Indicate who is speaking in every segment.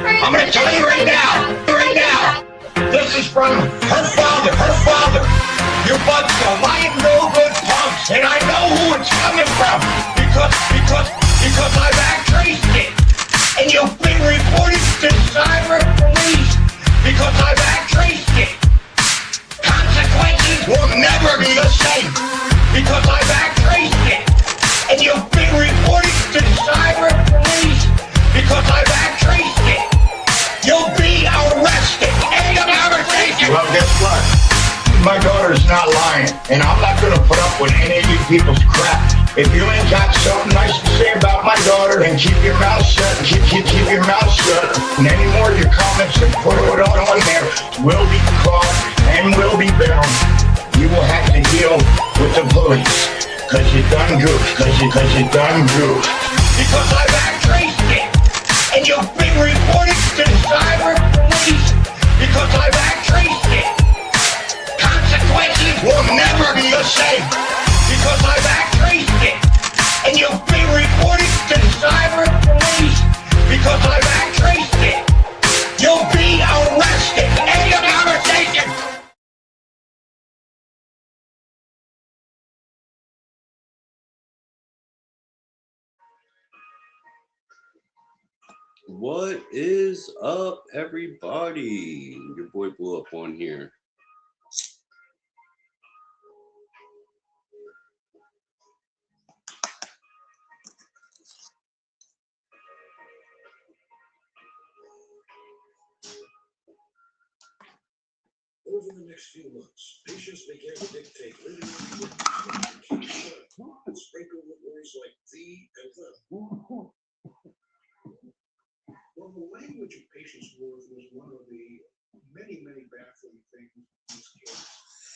Speaker 1: I'm gonna tell you right now. This is from her father. You bunch of lying no good punks, and I know who it's coming from because I've traced it, and you've been reported to cyber police because I've traced it. Consequences will never be the same because I've traced it, and you've been reported to cyber police because I've traced it. You'll be arrested. End of conversation. Well, guess what? My daughter's not lying, and I'm not gonna put up with any of you people's crap. If you ain't got something nice to say about my daughter, then keep your mouth shut. Keep your mouth shut. And any more of your comments and put it on there will be caught and will be bound. You will have to deal with the police, cause you done goofed. Cause you done goofed. Because I've traced it, and you've been reported to the cyber police because I've traced it. Consequences will never be the same because I've traced it, and you've been reported to the cyber police because I've traced it. You'll be arrested. End of conversation.
Speaker 2: What is up, everybody? Your boy blew up on here.
Speaker 3: Over the next few months, patients began to dictate living and sprinkle with words like thee and them. Well, the language of patients' words was one of the many baffling things in this case.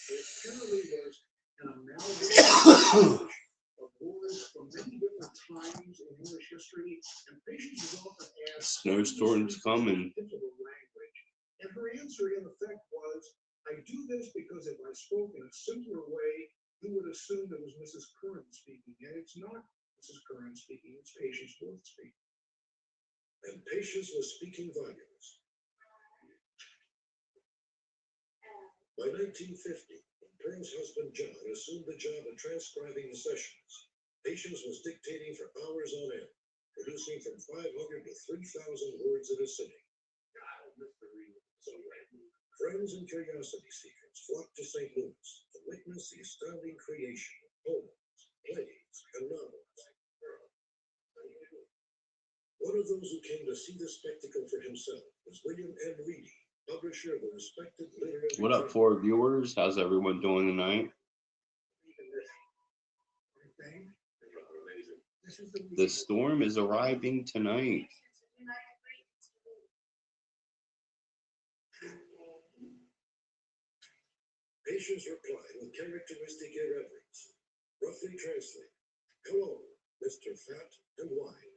Speaker 3: It purely was an amalgamation of words from many different times in English history, and patients would often ask,
Speaker 2: "Snowstorm's coming."
Speaker 3: Language, and her answer, in effect, was, "I do this because if I spoke in a simpler way, you would assume it was Mrs. Curran speaking, and it's not Mrs. Curran speaking; it's Patience Worth speaking." And Patience was speaking volumes. By 1950, when Pearl's husband John assumed the job of transcribing the sessions, Patience was dictating for hours on end, producing from 500 to 3,000 words at a sitting. Friends and curiosity seekers flocked to St. Louis to witness the astounding creation of poems, plays, and novels. One of those who came to see the spectacle for himself was William M. Reedy, publisher of the respected literary.
Speaker 2: What up, four viewers? How's everyone doing tonight? The storm is arriving tonight.
Speaker 3: Patience replied with characteristic irreverence. Roughly translate, "Hello, Mr. Fat and Wine."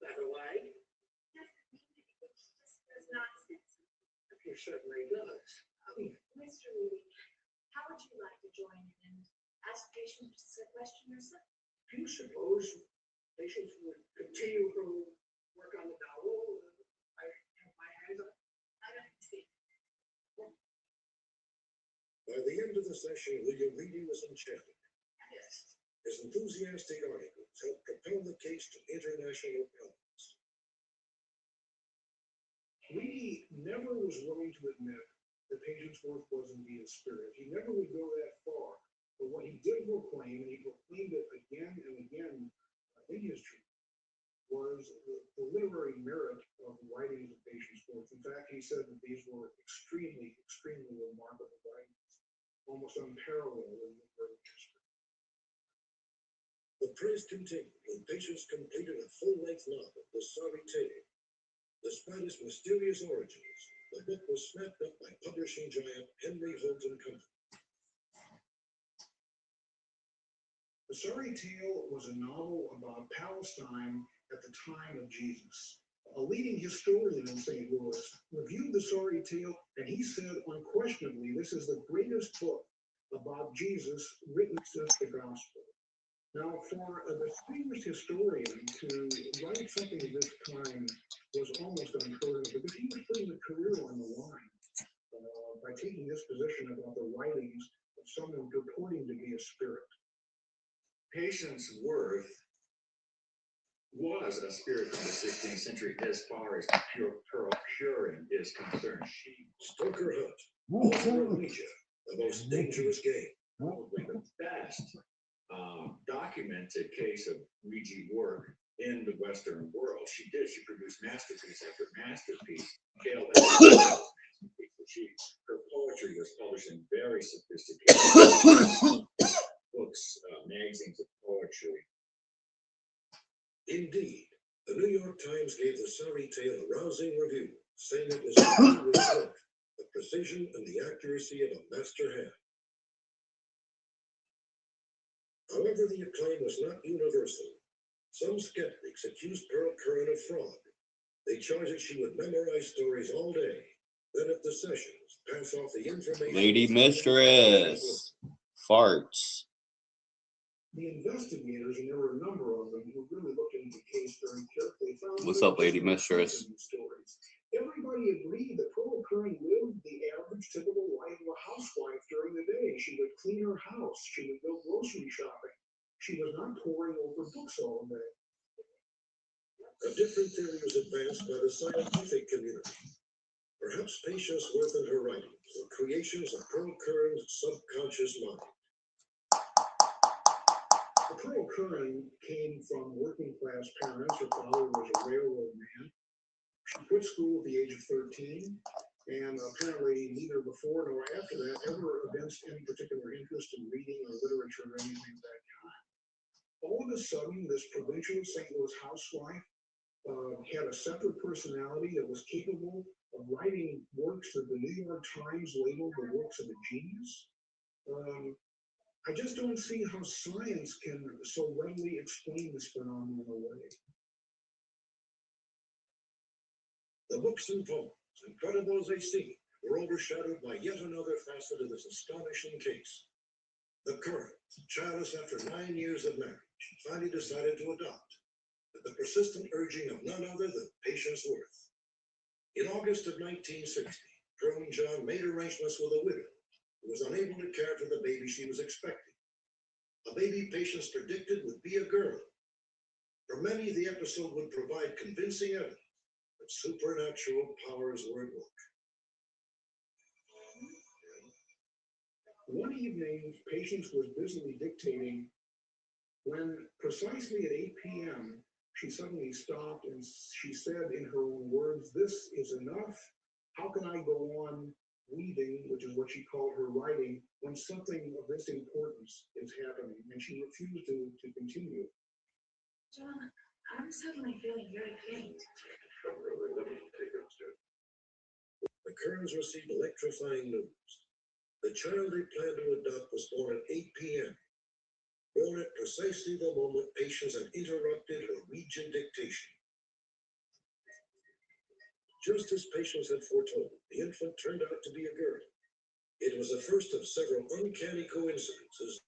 Speaker 3: Fat and Wine? It certainly does.
Speaker 4: Mr. Reedy, how would you like to join in and ask Patience a question yourself?
Speaker 3: Do you suppose Patience would continue her work on the novel? I have my hands on it.
Speaker 4: I don't see.
Speaker 3: By the end of the session, William Reedy was enchanted.
Speaker 4: Yes.
Speaker 3: His enthusiastic articles helped propel the case to international prominence. Reedy never was willing to admit that Patience Worth was indeed a spirit. He never would go that far. But what he did proclaim, and he proclaimed it again and again in his treatment, was the literary merit of the writings of Patience Worth. In fact, he said that these were extremely remarkable writings, almost unparalleled in literary history. The praise continued when Patience completed a full-length novel, The Sorry Tale. Despite its mysterious origins, the book was snapped up by publishing giant Henry Holt & Company. The Sorry Tale was a novel about Palestine at the time of Jesus. A leading historian in St. Louis reviewed The Sorry Tale, and he said, unquestionably, this is the greatest book about Jesus written since the Gospel. Now, for a distinguished historian to write something of this kind
Speaker 5: Patience Worth was a spirit from the 16th century as far as Pearl Purin is concerned. She
Speaker 3: Stoker Hunt, author of Ouija, the most dangerous game.
Speaker 5: probably the best documented case of Ouija work in the Western world. She produced masterpiece after masterpiece. Her poetry was published in very sophisticated books, magazines of poetry.
Speaker 3: Indeed, the New York Times gave the sorry tale a rousing review, saying it was simply with work, the precision and the accuracy of a master hand. However, the acclaim was not universal. Some skeptics accused Pearl Curran of fraud. They charged that she would memorize stories all day, then at the sessions, pass off the information.
Speaker 2: Lady Mistress. Farts.
Speaker 3: The investigators, and there were a number of them who really looked into the case very carefully, found
Speaker 2: What's up, Lady Mistress?
Speaker 3: stories. Everybody agreed that Pearl Curran lived the average, typical life of a housewife during the day. She would clean her house. She would go grocery shopping. She was not poring over books all day. A different theory was advanced by the scientific community. Perhaps Patience Worth and her writings were creations of Pearl Curran's subconscious mind. Pearl Curran came from working class parents. Her father was a railroad man. She quit school at the age of 13, and apparently neither before nor after that ever evinced any particular interest in reading or literature or anything of that kind. All of a sudden, this provincial St. Louis housewife had a separate personality that was capable of writing works that the New York Times labeled the works of a genius. I just don't see how science can so readily explain this phenomenon away. The books and poems, incredible as they seem, were overshadowed by yet another facet of this astonishing case. The Curran, childless after 9 years of marriage, finally decided to adopt, at the persistent urging of none other than Patience Worth. In August of 1960, Crone John made arrangements with a widow who was unable to care for the baby she was expecting. A baby Patience predicted would be a girl. For many, the episode would provide convincing evidence that supernatural powers were at work. One evening, Patience was busily dictating when, precisely at 8 p.m., she suddenly stopped and she said in her own words, "This is enough. How can I go on reading," which is what she called her writing, "when something of this importance is happening?" And she refused to continue.
Speaker 4: John, I'm suddenly feeling very faint.
Speaker 3: The Currans received electrifying news. The child they planned to adopt was born at 8 p.m. Born at precisely the moment Patience had interrupted her Ouija dictation. Just as Patience had foretold, the infant turned out to be a girl. It was the first of several uncanny coincidences.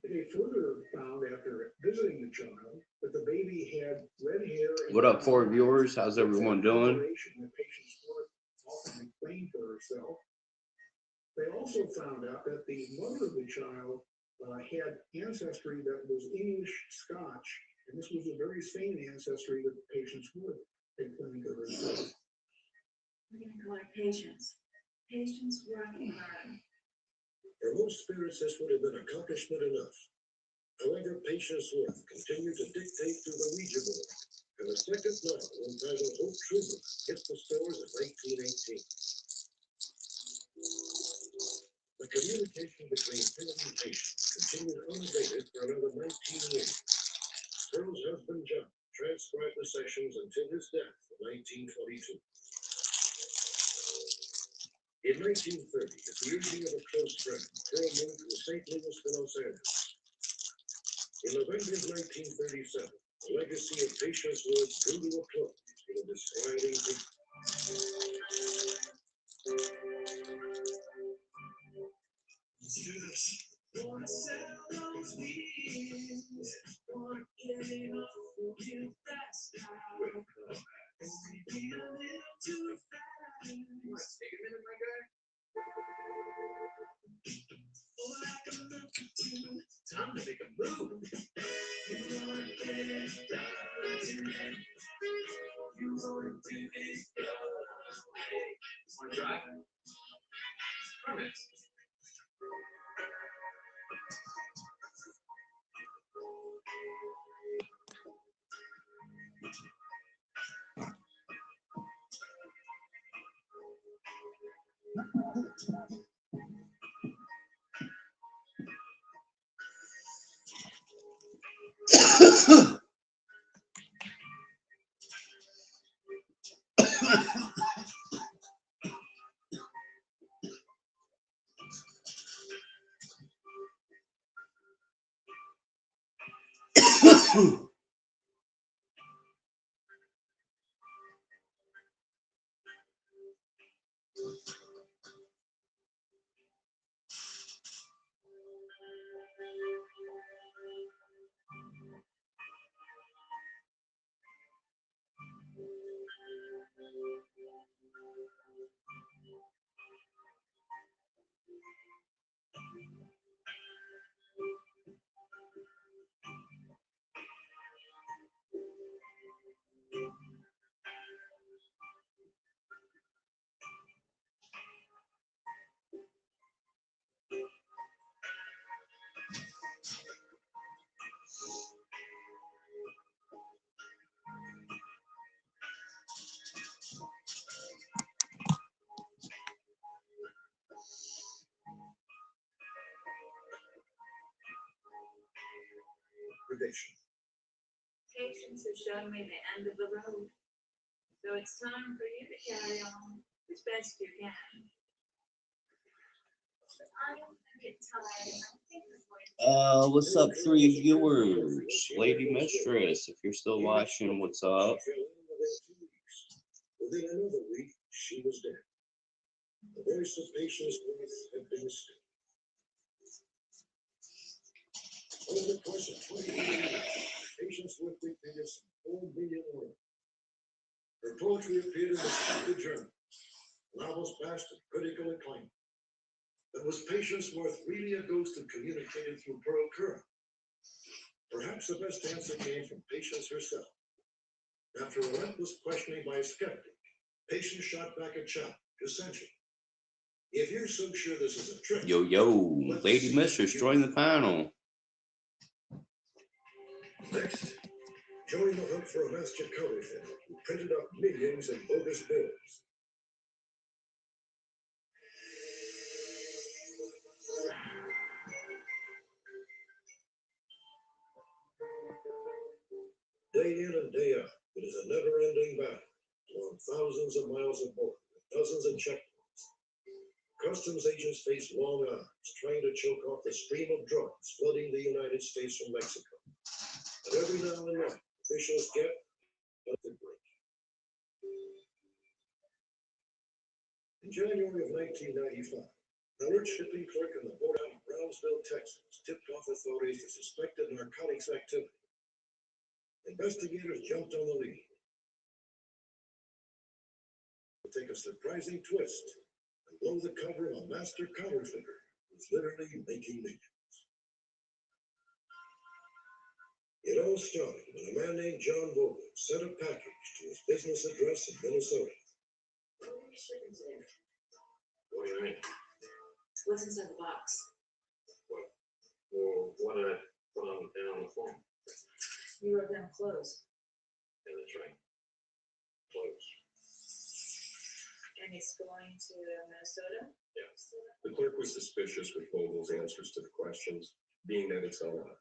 Speaker 3: They further found, after visiting the child, that the baby had red hair.
Speaker 2: What up, 4 viewers? How's everyone doing?
Speaker 3: That Patience Worth often claimed for herself. They also found out that the mother of the child had ancestry that was English-Scotch, and this was the very same ancestry that Patience Worth had claimed for herself.
Speaker 4: We're going to call her Patience. Patience Worth Curran.
Speaker 3: For most spirits, this would have been accomplishment enough. However, Patience Worth continued to dictate through the Ouija board, and a second novel entitled Hope Trooper hit the stores in 1918. The communication between Pearl and Patience continued unabated for another 19 years. Pearl's husband, John, transcribed the sessions until his death in 1922. In 1930, at the urging of a close friend, Pearl moved to St. Louis to Los Angeles. In November of 1937, the legacy of Patience Worth drew to a close with a disquieting peace. Let's do this. Wanna sell those wings, wanna get enough for you fast now. Only be a little too fast. You wanna take a minute, my guy? Oh, like a Prediction.
Speaker 4: Patients have shown me the end of the road. So it's time for you to carry on as best you can. I'm getting tired. I think I'm going to
Speaker 2: What's up, 3 viewers? Lady Mistress, if you're still watching, what's up?
Speaker 3: Within another week, she was dead. The voice of patience had been still. Over the course of 20 years, Patience Worth repeated some 4 million words. Her poetry appeared in the Sunday Journal. Novels passed with critical acclaim. But was Patience Worth really a ghost who communicated through Pearl Curran? Perhaps the best answer came from Patience herself. After relentless questioning by a skeptic, Patience shot back a challenge, essentially. If you're so sure this is a trick,
Speaker 2: Yo, Lady Mistress, join the panel.
Speaker 3: next, join the hunt for a master counterfeiter who printed up millions in bogus bills. Day in and day out, it is a never-ending battle along thousands of miles of border, with dozens of checkpoints. Customs agents face long hours trying to choke off the stream of drugs flooding the United States from Mexico. But every now and then, officials get a break. In January of 1995, an alert shipping clerk in the port out of Brownsville, Texas, tipped off authorities to suspected narcotics activity. Investigators jumped on the lead. To take a surprising twist and blow the cover of a master counterfeiter who's literally making millions. It all started when a man named John Vogel sent a package to his business address in Minnesota.
Speaker 4: What are you shipping today?
Speaker 5: What do you mean?
Speaker 4: What's inside the box?
Speaker 5: Well, what did I put on the form?
Speaker 4: You wrote down clothes.
Speaker 5: Yeah, that's right. Close.
Speaker 4: And it's going to Minnesota?
Speaker 5: Yeah. The clerk was suspicious with Vogel's answers to the questions, being that it's on a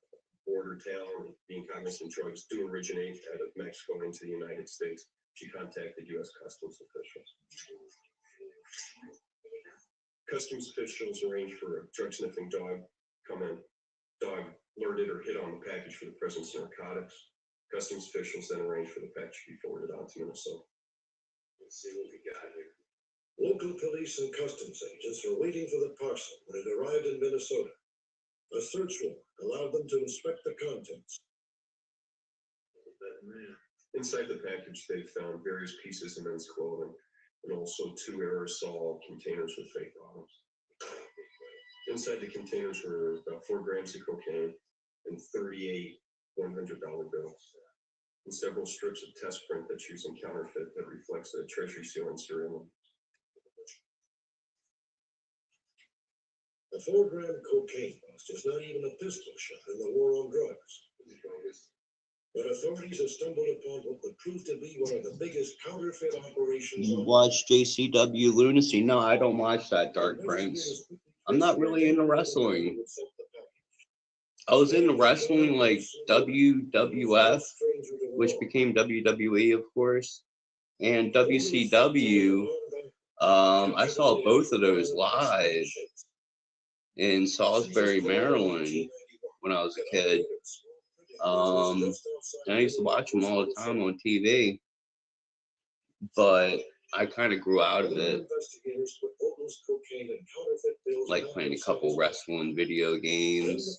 Speaker 5: border town, and being cognizant drugs do originate out of Mexico into the United States. She contacted U.S. Customs officials. Customs officials arranged for a drug-sniffing dog come in. Dog alerted or hit on the package for the presence of narcotics. Customs officials then arranged for the package to be forwarded on to Minnesota. Let's see what we got here.
Speaker 3: Local police and customs agents were waiting for the parcel when it arrived in Minnesota. A search warrant allowed them to inspect the contents.
Speaker 5: Inside the package, they found various pieces of men's clothing and also 2 aerosol containers with fake bottoms. Inside the containers were about 4 grams of cocaine and 38 $100 bills, and several strips of test print that's using counterfeit that reflects the Treasury seal and serial number.
Speaker 3: A 4-gram cocaine bust is not even a pistol shot in the war on drugs. But authorities have stumbled upon what would prove to be one of the biggest counterfeit operations.
Speaker 2: You watch JCW Lunacy? No, I don't watch that, Dark Prince. I'm not really into wrestling. I was into wrestling like WWF, which became WWE, of course, and WCW. I saw both of those live in Salisbury, Maryland, when I was a kid. And I used to watch them all the time on TV, but I kind of grew out of it, like playing a couple wrestling video games.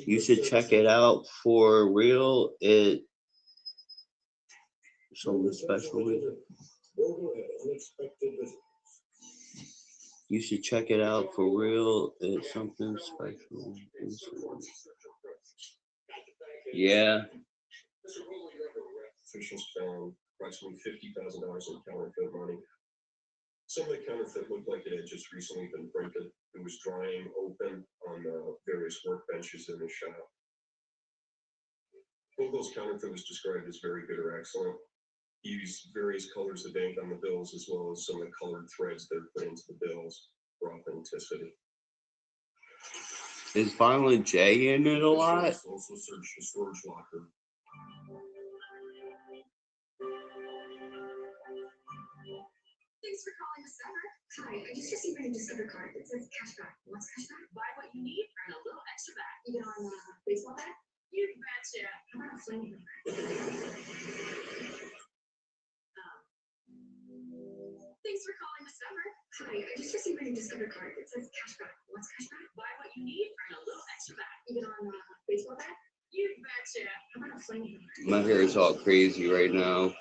Speaker 2: You should check it out for real. It something special. You should check it out for real. It's something special. Yeah.
Speaker 5: Officials found approximately $50,000 in counterfeit money. Some of the counterfeit looked like it had just recently been printed. It was drying open on various workbenches in the shop. Vogel's counterfeit was described as very good or excellent. He used various colors of ink on the bills, as well as some of the colored threads that are put into the bills for authenticity.
Speaker 2: Is Violent J in it a lot?
Speaker 5: Also searched the storage locker.
Speaker 6: Thanks for calling Discover. Hi, I just received a Discover card that says cashback. What's cashback?
Speaker 4: Buy what you need, earn a little extra back.
Speaker 6: Even on baseball bat?
Speaker 4: You betcha.
Speaker 6: How about a flaming Thanks for calling Discover. Hi, I just received a Discover card that says cashback. What's cashback?
Speaker 4: Buy what you need, earn a little extra back.
Speaker 6: Even on baseball bat?
Speaker 4: You betcha.
Speaker 6: How about a flaming
Speaker 2: My hair is all crazy right now.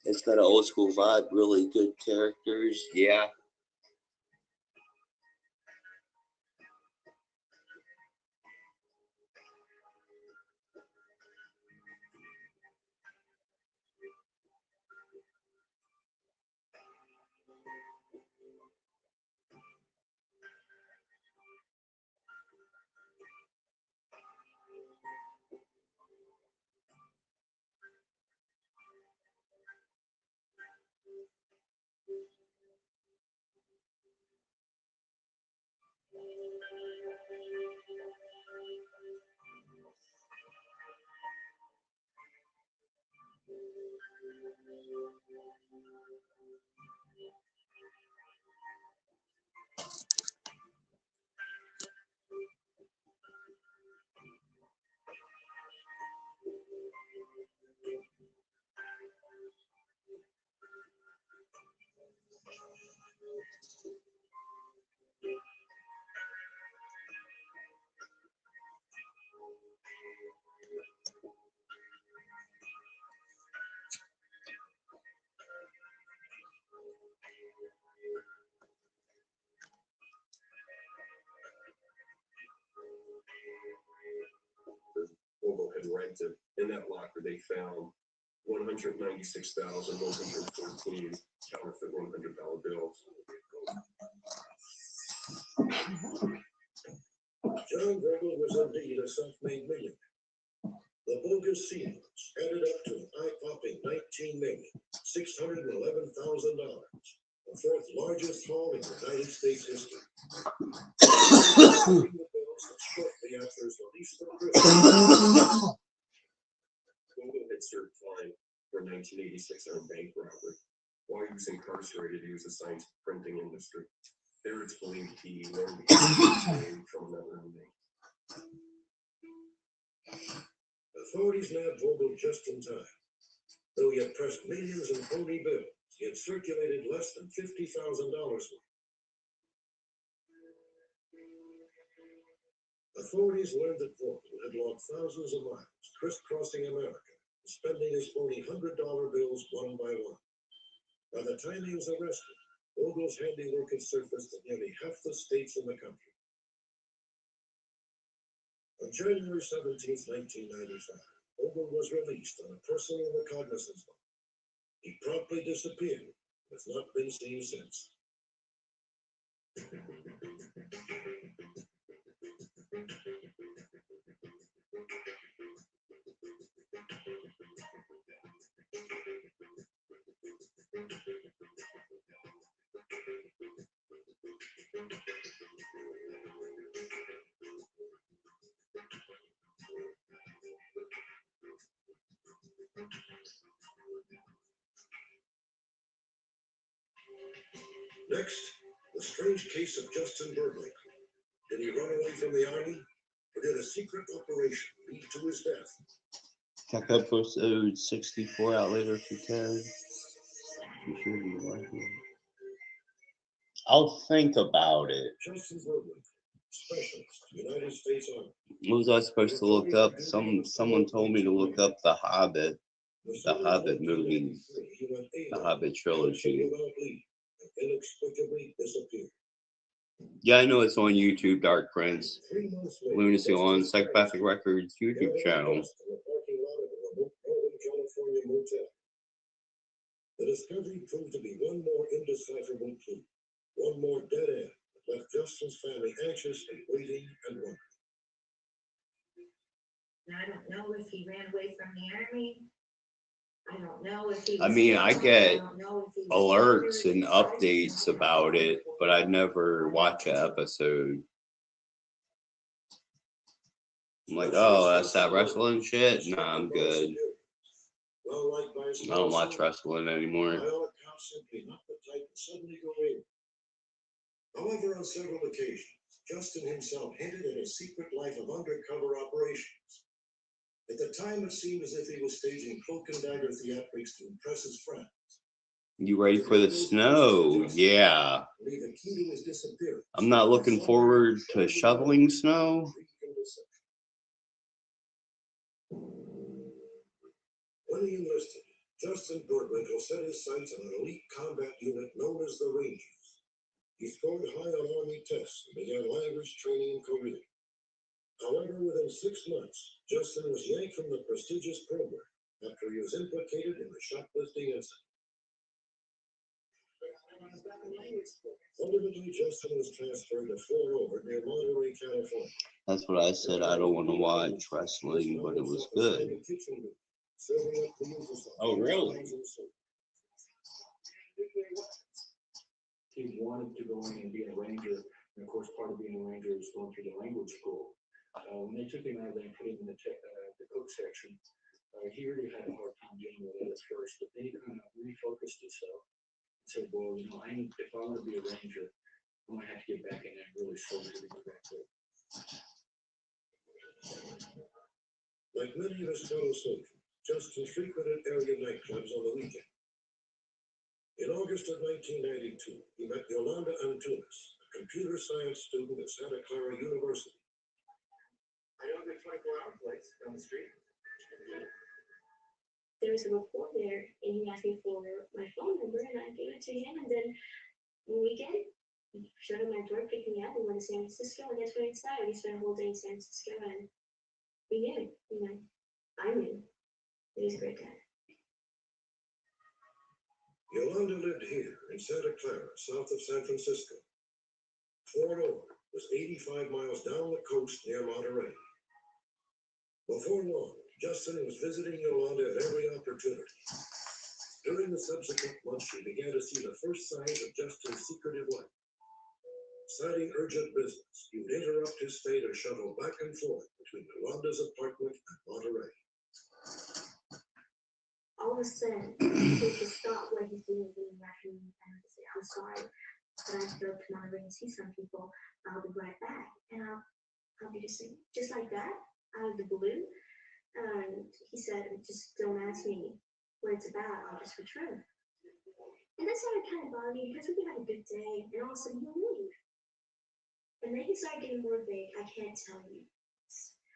Speaker 2: It's got an old school vibe, really good characters. Yeah.
Speaker 5: Vogel had rented. In that locker, they found 196,114 counterfeit $100 bills.
Speaker 3: John Vogel was indeed a self-made millionaire. The bogus seals added up to an eye-popping $19,611,000, the fourth largest haul in United States history. Shortly after his release from prison,
Speaker 5: Vogel had served time for 1986 on a bank robbery. While he was incarcerated, he was assigned to the printing industry. There it's believed he learned the name from another inmate.
Speaker 3: authorities nabbed Vogel just in time. Though he had pressed millions in phony bills, he had circulated less than $50,000 worth. Authorities learned that Vogel had logged thousands of miles, crisscrossing America, spending his phony $100 bills one by one. By the time he was arrested, Vogel's handiwork had surfaced in nearly half the states in the country. On January 17th, 1995, Ogle was released on a personal recognizance law. He promptly disappeared, has not been seen since. Next, the strange case of Justin Bergling. Did he run away from the army, or did a secret operation lead to his death?
Speaker 2: Check out episode 64 out later if you can. You should be watching. I'll think about it.
Speaker 3: Justin Bergling, specialist, United States Army.
Speaker 2: What was I supposed to look up? Someone told me to look up The Hobbit movie, The Hobbit trilogy.
Speaker 3: Inexplicably disappeared.
Speaker 2: Yeah, I know it's on YouTube, Dark Prince.
Speaker 3: 3 months later,
Speaker 2: Lunacy on Psychopathic Records YouTube channel.
Speaker 3: in the parking lot of a remote Northern California motel. The discovery proved to be one more indecipherable clue, one more dead end that left Justin's family anxious and waiting and wondering.
Speaker 4: And I don't know if he ran away from the army. I don't know if he.
Speaker 2: I mean, I get
Speaker 4: don't know if he was
Speaker 2: alerts
Speaker 4: injured,
Speaker 2: and updates
Speaker 4: something.
Speaker 2: about it, but I never watch an episode. I'm like, oh, that's that wrestling shit? Nah, I'm good. I don't watch wrestling anymore.
Speaker 3: By all accounts, simply not the type to suddenly go in. However, on several occasions, Justin himself hinted at a secret life of undercover operations. At the time, it seemed as if he was staging cloak and dagger theatrics to impress his friends.
Speaker 2: You ready for the snow? Yeah.
Speaker 3: Leave the key to his disappearance.
Speaker 2: I'm not looking forward to shoveling snow.
Speaker 3: When he enlisted, Justin Bergwinkle set his sights on an elite combat unit known as the Rangers. He scored high on Army tests and began language training in Korea. However, within 6 months, Justin was yanked from the prestigious program after he was implicated in the shoplifting incident. Ultimately, Justin was transferred to Fort Ord near Monterey, California.
Speaker 2: That's what I said. I don't want to watch wrestling, but it was good. Oh, really?
Speaker 7: He wanted to go in and be a ranger, and of course, part of being a ranger is going through the language school. When they took him out of there and put him in the cook section, he really had a hard time dealing with it at first, but then he kind of refocused himself and said, well, you know, if I want to be a ranger, I'm going to have to get back in there and really soldier to get back to it.
Speaker 3: Like many of his fellow soldiers, Justin frequented area nightclubs on the weekend. In August of 1992, he met Yolanda Antunes, a computer science student at Santa Clara University.
Speaker 8: I know the 24-hour place down the street.
Speaker 6: There was a report there, and he asked me for my phone number, and I gave it to him. And then one weekend, he showed him my door, picked me up, and went to San Francisco. And that's where it started. We spent a whole day in San Francisco, and we knew, you know, I knew. He was a great guy.
Speaker 3: Yolanda lived here in Santa Clara, south of San Francisco. Fort Ord was 85 miles down the coast near Monterey. Before long, Justin was visiting Yolanda at every opportunity. During the subsequent months, she began to see the first signs of Justin's secretive life. Citing urgent business, he would interrupt his stay to shuttle back and forth between Yolanda's apartment and Monterey.
Speaker 6: All of a sudden, he would just stop what he's doing and I would say, I'm sorry, but I have to go to Monterey and see some people. I'll be right back. And I'll be just like that, out of the blue. And he said, just don't ask me what it's about, I'll just return. And that's how it kind of bothered me, because we had a good day, and all of a sudden he'll leave. And then he started getting more vague. I can't tell you.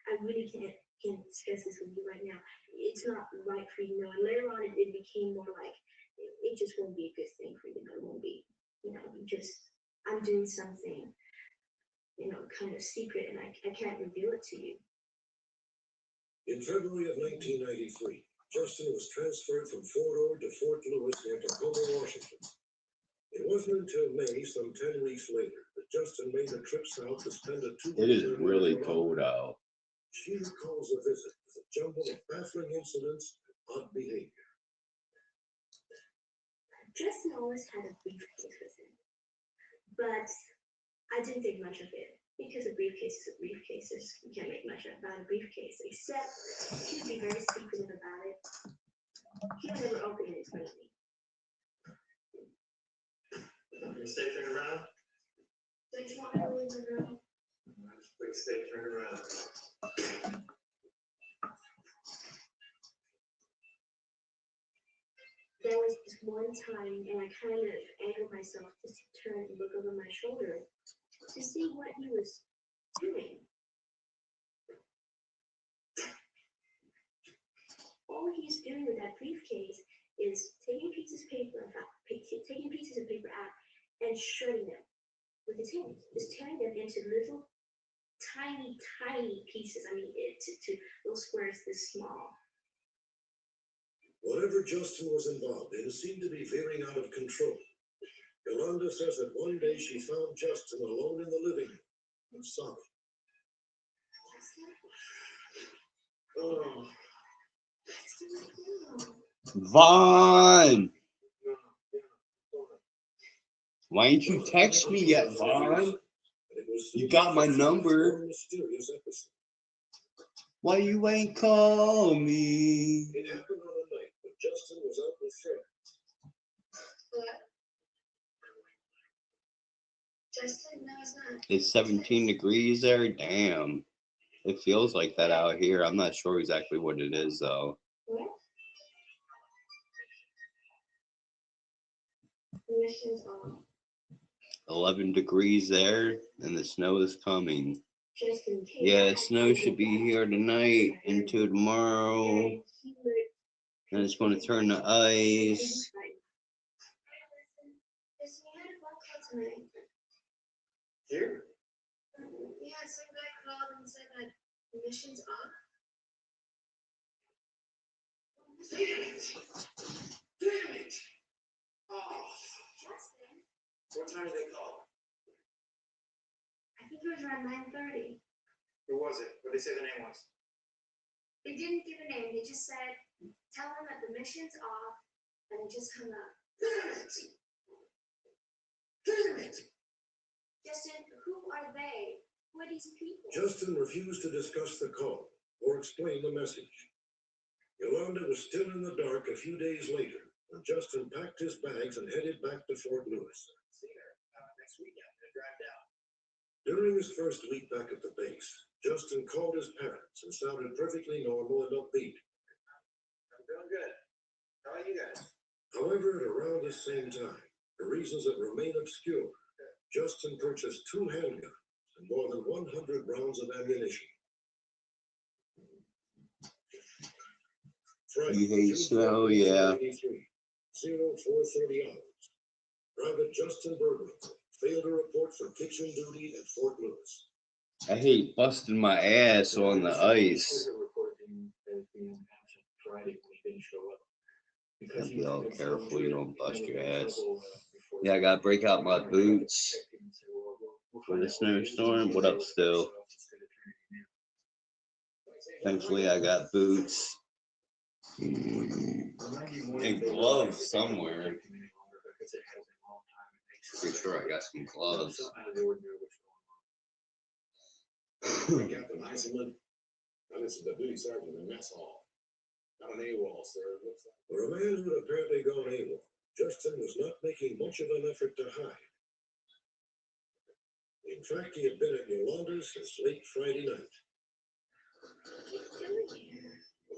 Speaker 6: I really can't discuss this with you right now. It's not right for you to know. And later on, it became more like, it just won't be a good thing for you to know. It won't be, you know, I'm doing something, you know, kind of secret, and I can't reveal it to you.
Speaker 3: In February of 1993, Justin was transferred from Fort Ord to Fort Lewis near Tacoma, Washington. It wasn't until May, some 10 weeks later, that Justin made a trip south to spend a 2-week
Speaker 2: It is
Speaker 3: term in
Speaker 2: really
Speaker 3: Colorado.
Speaker 2: cold out.
Speaker 3: She recalls the visit as a jumble of baffling incidents and odd behavior.
Speaker 6: Justin always had a briefcase with him, but I didn't think much of it because a briefcase is a briefcase. You can't make much about a briefcase, except he would be very secretive about it. He would never open it in front of me.
Speaker 8: You stay turned around?
Speaker 6: Don't you want me to leave the room?
Speaker 8: Please stay turned around.
Speaker 6: There was this one time, and I kind of angered myself just to turn and look over my shoulder to see what he was doing. All he's doing with that briefcase is taking pieces of paper out and shredding them with his hands, just tearing them into little tiny pieces. I mean, to little squares this small.
Speaker 3: Whatever Justin was involved in seemed to be veering out of control. Yolanda says that one day she found Justin alone in the living room and sobbing.
Speaker 8: Oh.
Speaker 2: Vaughn! Why didn't you text me yet, Vaughn? You got my number. Why you ain't call me?
Speaker 3: It happened on a night when Justin was out with friends.
Speaker 6: Justin, no, it's not.
Speaker 2: It's 17 degrees there? Damn. It feels like that out here. I'm not sure exactly what it is, though.
Speaker 6: What? Emissions off.
Speaker 2: 11 degrees there, and the snow is coming.
Speaker 6: Justin came
Speaker 2: Yeah,
Speaker 6: back
Speaker 2: snow should be here tonight into tomorrow.
Speaker 6: and he would
Speaker 2: Then it's going to turn to ice.
Speaker 8: Here?
Speaker 6: Yeah, some guy called and said that emissions off.
Speaker 8: Damn it! Damn it! Oh,
Speaker 6: Justin,
Speaker 8: what time did they call?
Speaker 6: I think it was around 9:30.
Speaker 8: Who was it? What did they say the name was?
Speaker 6: They didn't give a name. They just said, tell them that the mission's off, and they just hung up.
Speaker 8: Damn it! Damn it!
Speaker 6: Justin, who are they? Who are these people?
Speaker 3: Justin refused to discuss the call or explain the message. Yolanda was still in the dark a few days later when Justin packed his bags and headed back to Fort Lewis.
Speaker 8: See you next weekend. I'm gonna drive down.
Speaker 3: During his first week back at the base, Justin called his parents and sounded perfectly normal and upbeat.
Speaker 8: I'm doing good. How about you guys?
Speaker 3: However, at around the same time, for reasons that remain obscure, Justin purchased 2 handguns and more than 100 rounds of ammunition. Friday,
Speaker 2: You hate
Speaker 3: June
Speaker 2: snow,
Speaker 3: 4th,
Speaker 2: yeah.
Speaker 3: 1983, 0430 hours. Private Justin Bergman failed to report for kitchen duty at Fort Lewis.
Speaker 2: I hate busting my ass on the ice. Gotta be all careful you don't bust your ass. Yeah, I gotta break out my boots for the snowstorm. What up, still? Thankfully, I got boots and gloves somewhere. Pretty sure I got some gloves.
Speaker 3: Captain Heiselman, I listened to duty sergeant in the mess hall. Not an AWOL, sir. For a man who had apparently gone AWOL, Justin was not making much of an effort to hide. In fact, he had been at Yolanda's since late Friday night.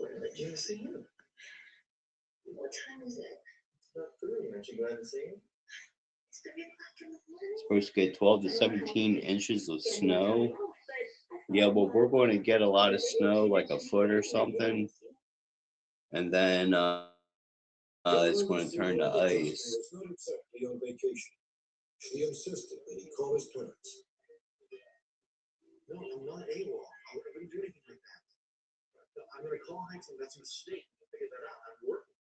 Speaker 8: I can't see you.
Speaker 6: What time is it?
Speaker 8: It's not 3. Aren't you glad to see him?
Speaker 6: It's 3 o'clock in the morning.
Speaker 2: Supposed to get 12 to 17 inches of snow. Yeah, well, we're going to get a lot of snow, like a foot or something. And then it's going to turn to ice.
Speaker 3: He was not exactly on vacation. She insisted that he call his parents.
Speaker 8: No, I'm not AWOL. I wouldn't do anything like that. I'm gonna call Heinz, and that's a mistake. Figure that out. I'm working.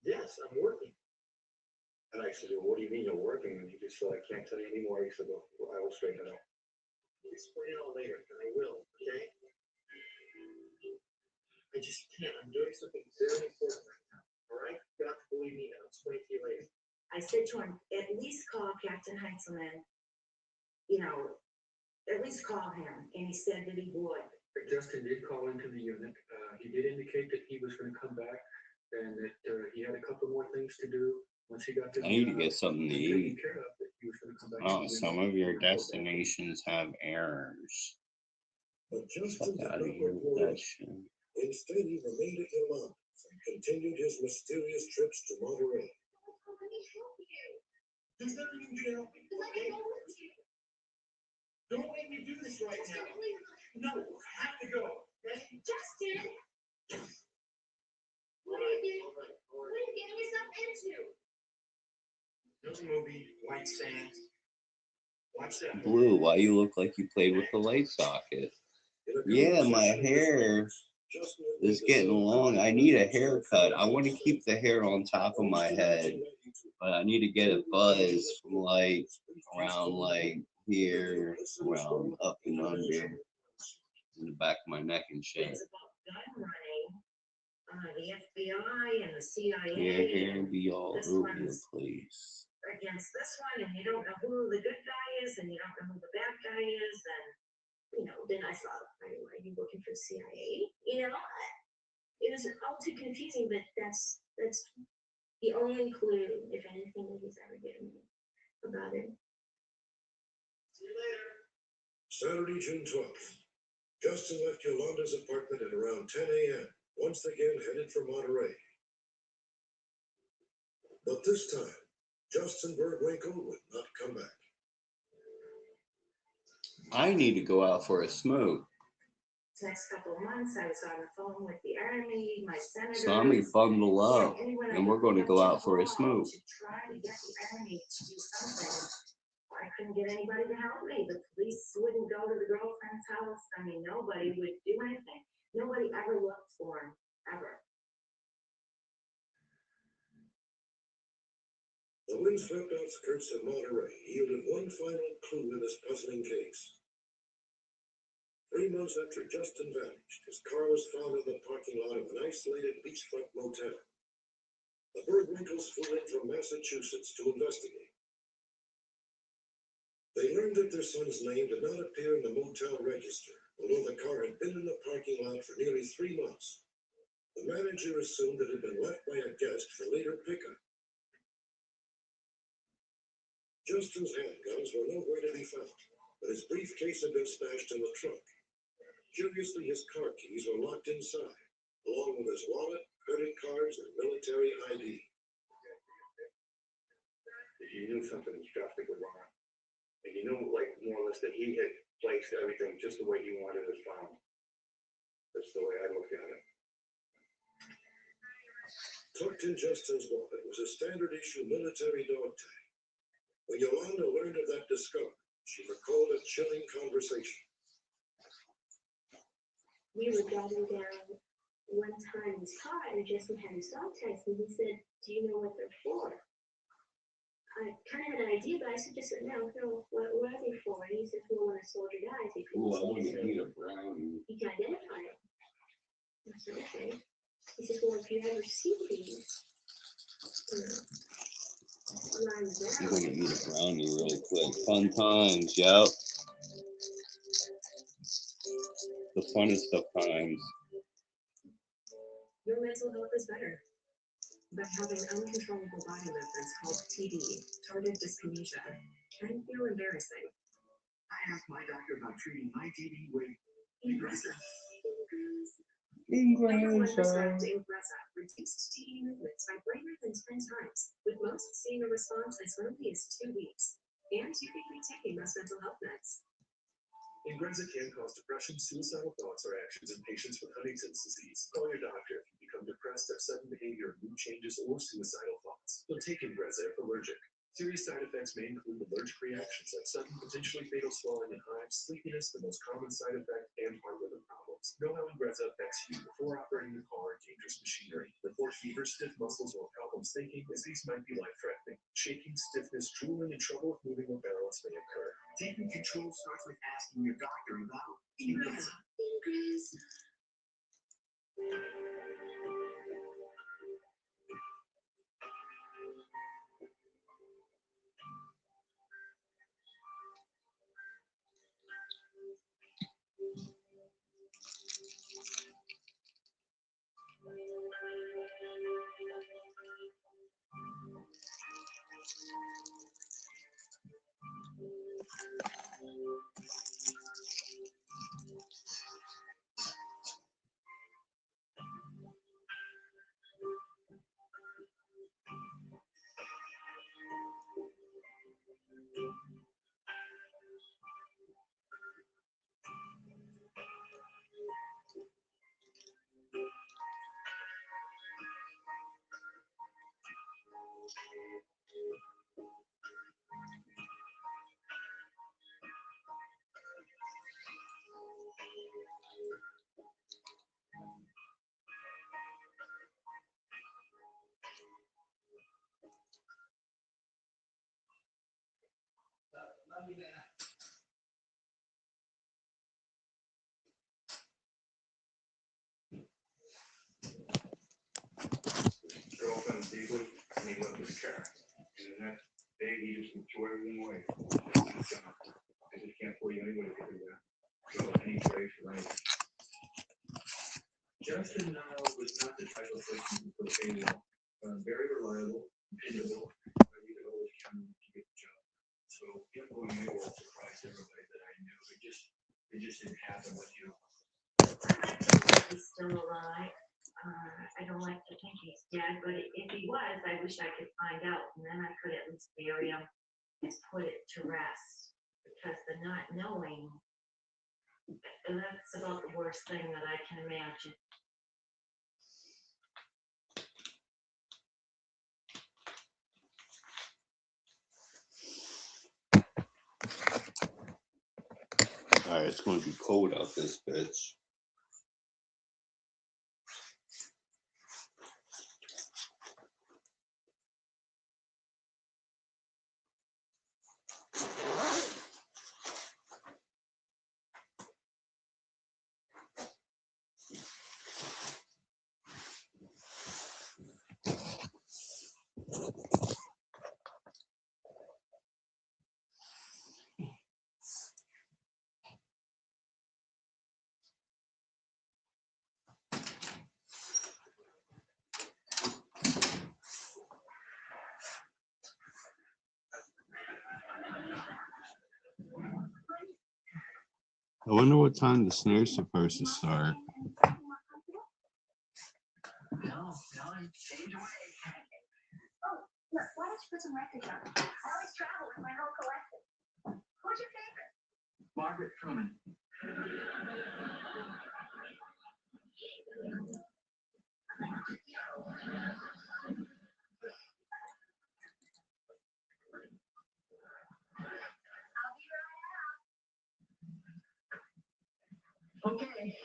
Speaker 8: Yes, I'm working.
Speaker 7: And I said, well, what do you mean you're working? And he just said, I can't tell you anymore. He said, well, I will straighten it out.
Speaker 8: We'll explain it all later, and I will, okay? I just can't. I'm doing something very important right now. All right? You have to believe me, and I'll explain to you later.
Speaker 4: I said to him, at least call Captain Heintzelman, you know, at least call him, and he said that he would.
Speaker 7: But Justin did call into the unit. He did indicate that he was gonna come back and that he had a couple more things to do. Once he got to.
Speaker 2: I need to get something to
Speaker 7: taken
Speaker 2: eat.
Speaker 7: care of, that he was gonna come back to
Speaker 2: Oh,
Speaker 7: the
Speaker 2: some
Speaker 7: unit.
Speaker 2: of your destinations have errors.
Speaker 3: But Justin
Speaker 2: Fuck
Speaker 3: did
Speaker 2: out
Speaker 3: not
Speaker 2: of here with
Speaker 3: report
Speaker 2: that
Speaker 3: it.
Speaker 2: shit.
Speaker 3: Instead, he remained at Yolanda and continued his mysterious trips to Monterey.
Speaker 8: There's nothing you can do to help me. Okay? Don't make me do this right now. No, I have to go. Okay?
Speaker 6: Justin,
Speaker 8: All right, all right, all
Speaker 6: what
Speaker 8: right.
Speaker 6: are you getting yourself into?
Speaker 8: There's a movie, White Sands. Watch that.
Speaker 2: Blue, why you look like you played with the light socket?
Speaker 3: In a
Speaker 2: Yeah, my
Speaker 3: conversation with
Speaker 2: hair
Speaker 3: Justin
Speaker 2: is getting long. I need a haircut. I want to keep the hair on top of my head, but I need to get it buzzed from like around like here, around up and under, in the back of my neck and shit.
Speaker 4: It's about gun running, the FBI and the CIA.
Speaker 2: Your hair be all
Speaker 4: This
Speaker 2: over the
Speaker 4: one's
Speaker 2: place.
Speaker 4: against this one, and you don't know who the good guy is, and you don't know who the bad guy is, and, you know, then I thought, are you working for CIA? You know, it was all too confusing, but that's the only clue, if anything, that he's ever given me about it.
Speaker 8: See you later.
Speaker 3: Saturday, June 12th. Justin left Yolanda's apartment at around 10 a.m., once again headed for Monterey. But this time, Justin Bergwinkle would not come back.
Speaker 2: I need to go out for a smoke.
Speaker 4: Next couple of months, I was on the phone with the army, my senators.
Speaker 2: So I'm gonna bundle up
Speaker 4: anyone I
Speaker 2: and we're
Speaker 4: could
Speaker 2: gonna
Speaker 4: get
Speaker 2: go
Speaker 4: to
Speaker 2: out for a
Speaker 4: call
Speaker 2: smoke.
Speaker 4: To try to get the army to do something. I couldn't get anybody to help me. The police wouldn't go to the girlfriend's house. I mean, nobody would do anything. Nobody ever looked for him, ever.
Speaker 3: The windswept outskirts of Monterey yielded one final clue in this puzzling case. 3 months after Justin vanished, his car was found in the parking lot of an isolated beachfront motel. The Bergwinkles flew in from Massachusetts to investigate. They learned that their son's name did not appear in the motel register, although the car had been in the parking lot for nearly 3 months. The manager assumed it had been left by a guest for later pickup. Justin's handguns were nowhere to be found, but his briefcase had been smashed in the trunk. Curiously, his car keys were locked inside, along with his wallet, credit cards, and military ID.
Speaker 7: You knew something was drastically wrong. And you knew, like, more or less that he had placed everything just the way he wanted it found. That's the way I looked at it.
Speaker 3: Tucked in Justin's wallet was a standard issue military dog tag. When Yolanda learned of that discovery, she recalled a chilling conversation.
Speaker 6: We were driving down one time in his car and Justin had his dog tags and he said, do you know what they're for? I kind of had an idea, but I suggested, no, what are they for? And he said, well, when a soldier dies, he
Speaker 2: Ooh, I
Speaker 6: can
Speaker 2: want to eat a brownie.
Speaker 6: you can identify it. I said, okay. He says, well, if you ever see these, lines
Speaker 2: I'm
Speaker 6: down.
Speaker 2: gonna eat a brownie really quick. Fun times, yep. The funnest of times.
Speaker 9: Your mental health is better by having uncontrollable body movements called TD, tardive dyskinesia, can feel embarrassing.
Speaker 8: I asked my doctor about treating my TD with Ingrezza.
Speaker 9: Everyone prescribed Ingrezza reduced TD movements by greater than 10 times, with most seeing a response as early as 2 weeks. And you can keep taking those mental health meds.
Speaker 5: Ingrezza can cause depression, suicidal thoughts, or actions in patients with Huntington's disease. Call your doctor if you become depressed, have sudden behavior, mood changes, or suicidal thoughts. Don't take Ingrezza if allergic. Serious side effects may include allergic reactions like sudden, potentially fatal swelling and hives, sleepiness, the most common side effect, and heart rhythm problems.
Speaker 10: muscles. Know how Ingrezza affects you before operating the car or dangerous machinery. Report fever, stiff muscles, or problems thinking, as these might be life-threatening. Shaking, stiffness, drooling, and trouble with moving or balance may occur.
Speaker 1: Taking control starts with asking your doctor about Ingrezza.
Speaker 3: Drove him deeply and he left his car. And the next day he just threw everything away. I just can't believe anybody could do that. So any place or anything.
Speaker 7: Justin was not the type of person who could pay well. Very reliable, dependable, you could always count on him to get the job. So him going anywhere surprised everybody that I knew. It just didn't happen with you.
Speaker 4: He's still alive. I don't like to think he's dead, but if he was, I wish I could find out, and then I could at least bury him and put it to rest. Because the not knowing, that's about the worst thing that I can imagine.
Speaker 2: Alright, it's going to be cold out this bitch. I wonder what time the snare's supposed to start.
Speaker 6: No, change away. Oh, look, why don't you put some records on? I always travel with my whole collection. Who's your favorite?
Speaker 7: Margaret Truman.
Speaker 6: I'll be right out.
Speaker 7: Okay.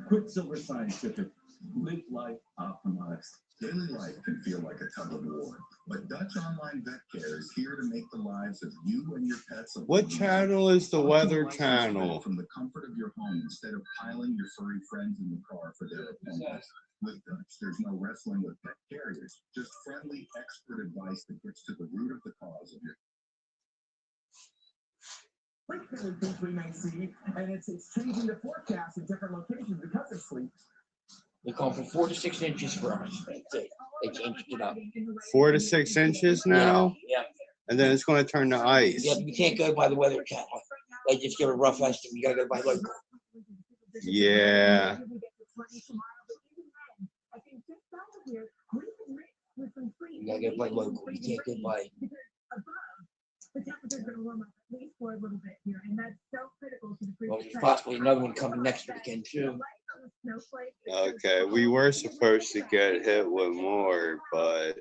Speaker 11: Quicksilver Scientific. Live life optimized. Daily life can feel like a tug of war, but Dutch Online Vet Care is here to make the lives of you and your pets.
Speaker 2: What channel is the Weather Channel?
Speaker 11: From the comfort of your home instead of piling your furry friends in the car for their appointments. With Dutch, there's no wrestling with pet carriers, just friendly expert advice that gets to the root of the cause of your.
Speaker 12: Frequently things we may see, and it's changing the forecast in different locations because of sleep.
Speaker 13: They call for 4 to 6 inches for us. They changed it up.
Speaker 2: 4 to 6 inches now?
Speaker 13: Yeah.
Speaker 2: And then it's going to turn to ice.
Speaker 13: Yeah, you can't go by the Weather Channel. They just give a rough estimate. You gotta go by local.
Speaker 2: Yeah.
Speaker 13: You gotta go by local. You can't go by.
Speaker 12: The temperature's going to warm up at least for a little bit here, and that's so critical to the
Speaker 13: Well, there's possibly another one coming next weekend too.
Speaker 2: Okay, we were supposed to get hit with more, but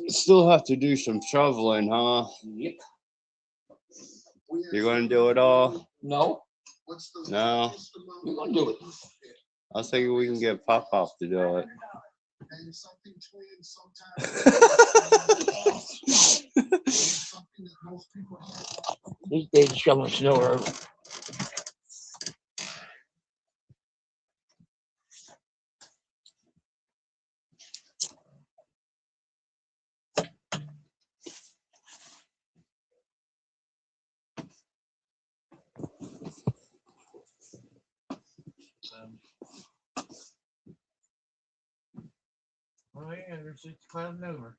Speaker 2: still have to do some shoveling, huh?
Speaker 13: Yep.
Speaker 2: You're gonna do it all?
Speaker 13: No,
Speaker 2: No?
Speaker 13: you're gonna do it.
Speaker 2: I was thinking we can get Pop Off to do it.
Speaker 13: These days, shoveling snow are over. Oh yeah, it's clouding over.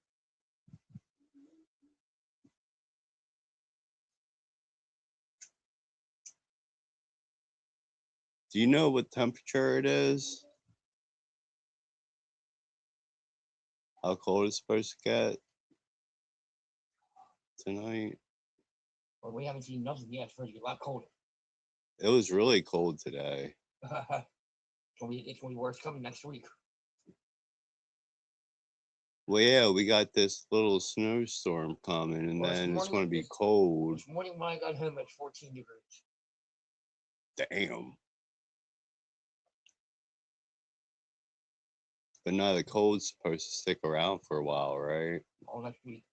Speaker 2: Do you know what temperature it is? How cold it's supposed to get tonight?
Speaker 13: Well, we haven't seen nothing yet. It's supposed to get a lot colder.
Speaker 2: It was really cold today.
Speaker 13: It's gonna be worse coming next week.
Speaker 2: Well, yeah, we got this little snowstorm coming, and
Speaker 13: Well, this
Speaker 2: then it's
Speaker 13: morning-
Speaker 2: going to be
Speaker 13: this-
Speaker 2: cold.
Speaker 13: This morning when I got home, it's 14 degrees.
Speaker 2: Damn. But now the cold's supposed to stick around for a while, right?
Speaker 13: All next week.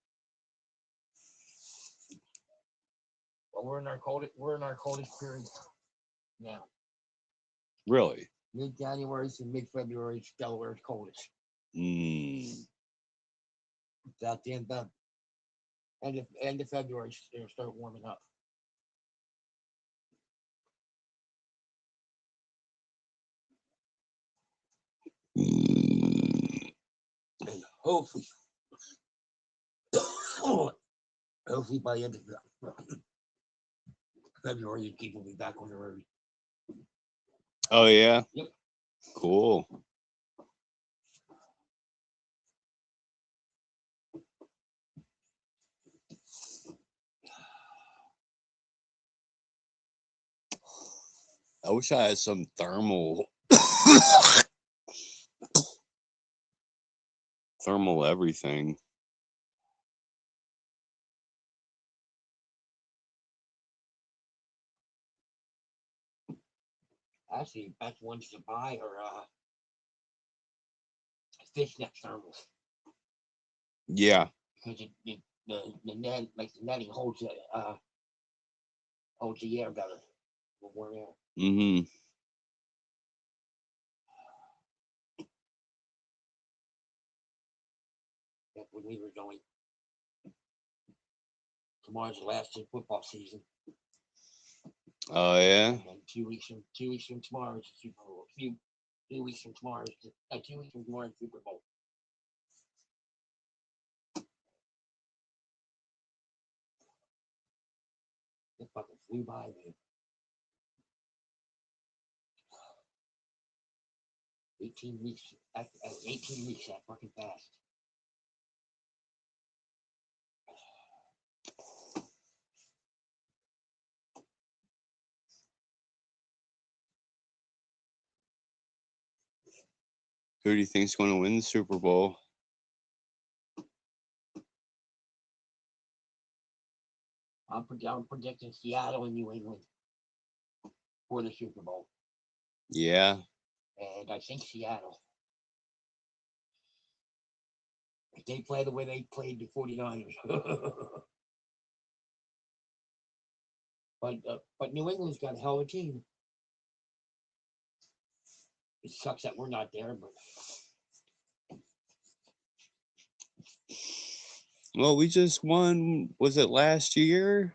Speaker 13: Well, we're in our coldest period now.
Speaker 2: Really?
Speaker 13: Mid-January to mid-February, it's Delaware's coldest. It's out the end of February, it'll start warming up. And hopefully by the end of February, people will be back on the road.
Speaker 2: Oh, yeah?
Speaker 13: Yep.
Speaker 2: Cool. I wish I had some thermal everything.
Speaker 13: Actually, best ones to buy are fishnet thermals.
Speaker 2: Yeah.
Speaker 13: Because the net, like the netting holds the air better. with warm air.
Speaker 2: Mm-hmm.
Speaker 13: That's when we were going. Tomorrow's the last day of football season.
Speaker 2: Oh, yeah?
Speaker 13: And then 2 weeks from tomorrow is the Super Bowl. 2 weeks from tomorrow is 2 weeks from tomorrow is Super Bowl. It fucking flew by, man. 18 weeks. 18 weeks that fucking fast.
Speaker 2: Who do you think's going to win the Super Bowl?
Speaker 13: I'm predicting Seattle and New England for the Super Bowl.
Speaker 2: Yeah.
Speaker 13: And I think Seattle. If they play the way they played the 49ers. But New England's got a hell of a team. It sucks that we're not there, but
Speaker 2: Well, we just won, was it last year?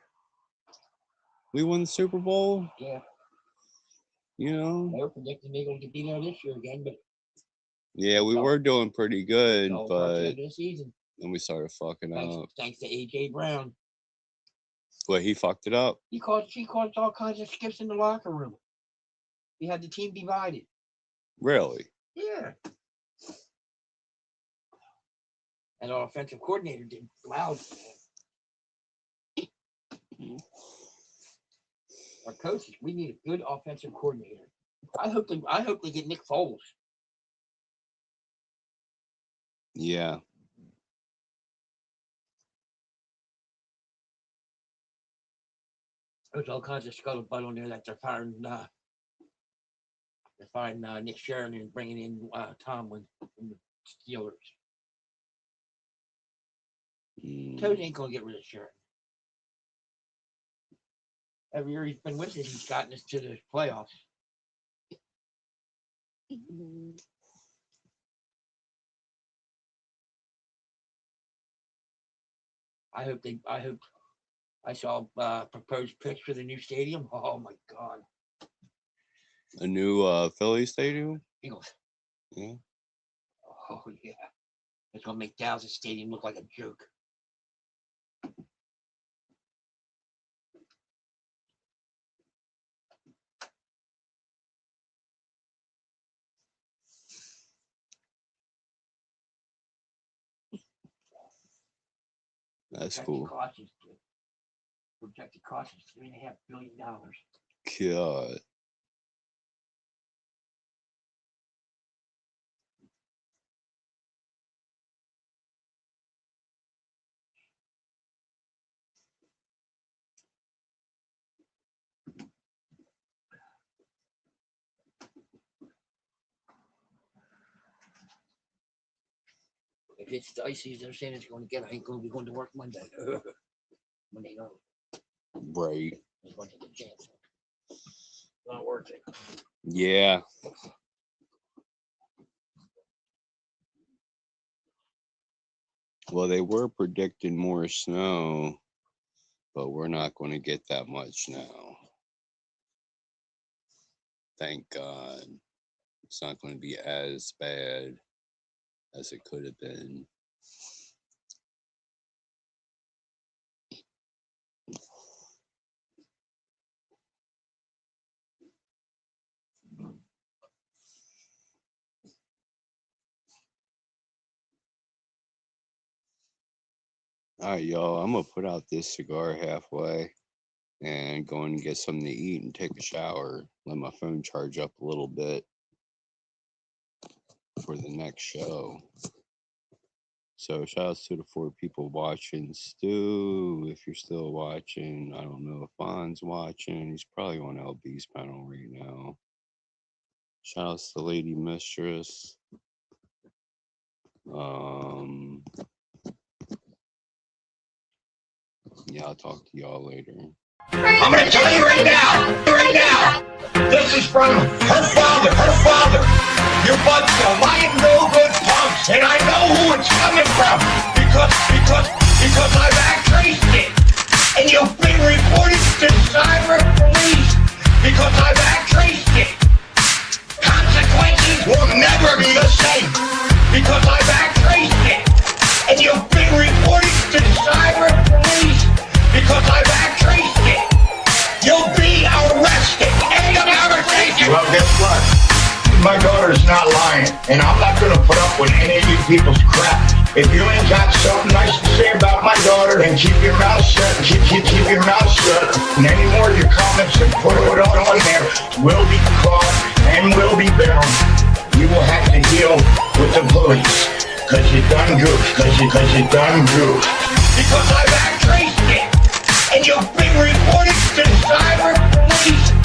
Speaker 2: We won the Super Bowl?
Speaker 13: yeah,
Speaker 2: You know?
Speaker 13: they were predicting they're going to be there this year again, but
Speaker 2: Yeah, we were doing pretty good,
Speaker 13: all
Speaker 2: but
Speaker 13: of the season.
Speaker 2: Then we started fucking up.
Speaker 13: Thanks to AJ Brown.
Speaker 2: Well, he fucked it up.
Speaker 13: She caused all kinds of skips in the locker room. He had the team divided.
Speaker 2: Really?
Speaker 13: Yeah. And our offensive coordinator did loud. Our coaches, we need a good offensive coordinator. I hope they get Nick Foles.
Speaker 2: Yeah.
Speaker 13: There's all kinds of scuttlebutt on there that they're firing Nick Sheridan and bringing in Tomlin from the Steelers. Coach ain't gonna get rid of Sheridan. Every year he's been with us, he's gotten us to the playoffs. I saw proposed pitch for the new stadium. Oh my God.
Speaker 2: A new Philly stadium?
Speaker 13: Eagles.
Speaker 2: Yeah.
Speaker 13: Oh yeah. It's gonna make Dallas Stadium look like a joke.
Speaker 2: That's cool.
Speaker 13: Projected cost is $3.5 billion.
Speaker 2: God.
Speaker 13: If it's the icy they're saying it's going to get, I ain't going to be going to work Monday. Monday night.
Speaker 2: Right.
Speaker 13: I'm going to take a chance. Not working.
Speaker 2: Yeah. Well, they were predicting more snow, but we're not going to get that much now. Thank God. It's not going to be as bad as it could have been. All right, y'all, I'm going to put out this cigar halfway and go and get something to eat and take a shower. Let my phone charge up a little bit for the next show. So shout outs to the 4 people watching. Stu, if you're still watching. I don't know if Bon's watching. He's probably on LB's panel right now. Shout outs to Lady Mistress. Yeah, I'll talk to y'all later.
Speaker 1: I'm gonna tell you right now, this is from her father. Your bunch of lying no good punks, and I know who it's coming from, because I've traced it, and you've been reported to cyber police, because I've traced it. Consequences will never be the same, because I've traced it, and you've been reported to cyber police, because I've traced it. You'll be arrested. End of conversation. Well, guess what? My daughter's not lying, and I'm not going to put up with any of you people's crap. If you ain't got something nice to say about my daughter, then keep your mouth shut. Keep your mouth shut. And any more of your comments and put it on there will be caught and will be bound. You will have to deal with the police, because you done goofed. Because you done goofed. Because I've traced it, and you've been reported to cyber police.